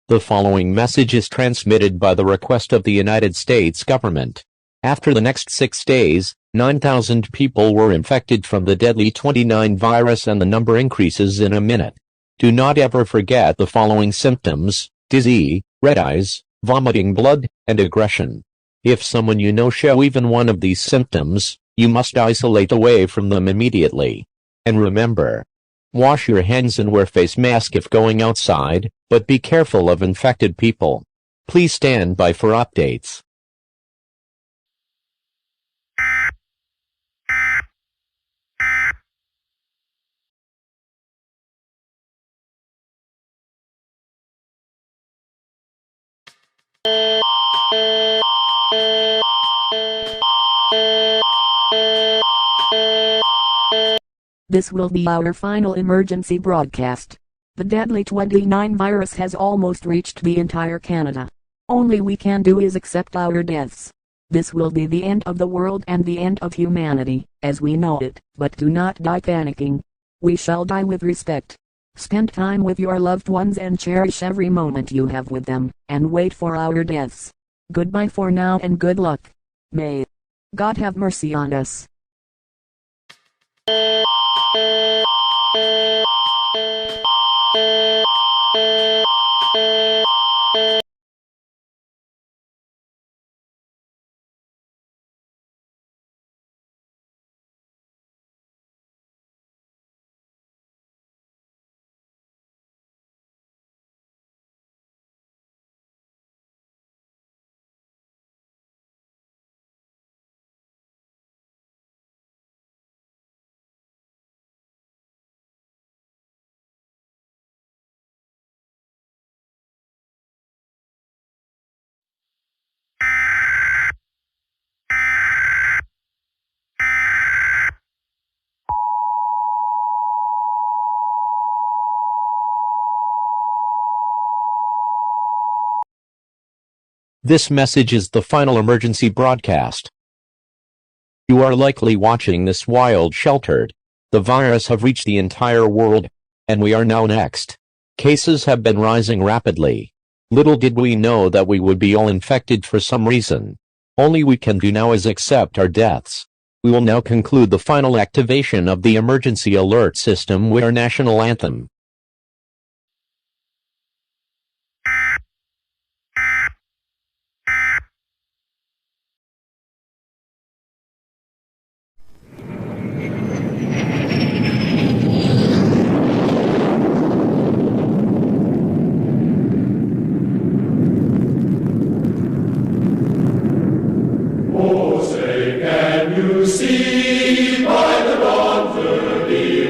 The following message is transmitted by the request of the United States government. After the next 6 days, 9,000 people were infected from the deadly 29 virus and the number increases in a minute. Do not ever forget the following symptoms: dizzy, red eyes, vomiting blood, and aggression. If someone you know show even one of these symptoms, you must isolate away from them immediately. And remember, wash your hands and wear face mask if going outside, but be careful of infected people. Please stand by for updates. This will be our final emergency broadcast. The deadly 29 virus has almost reached the entire Canada. Only we can do is accept our deaths. This will be the end of the world and the end of humanity, as we know it, but do not die panicking. We shall die with respect. Spend time with your loved ones and cherish every moment you have with them, and wait for our deaths. Goodbye for now and good luck. May God have mercy on us. This message is the final emergency broadcast. You are likely watching this while sheltered. The virus have reached the entire world, and we are now next. Cases have been rising rapidly. Little did we know that we would be all infected for some reason. Only we can do now is accept our deaths. We will now conclude the final activation of the emergency alert system with our national anthem. Oh, say, can you see by the dawn's early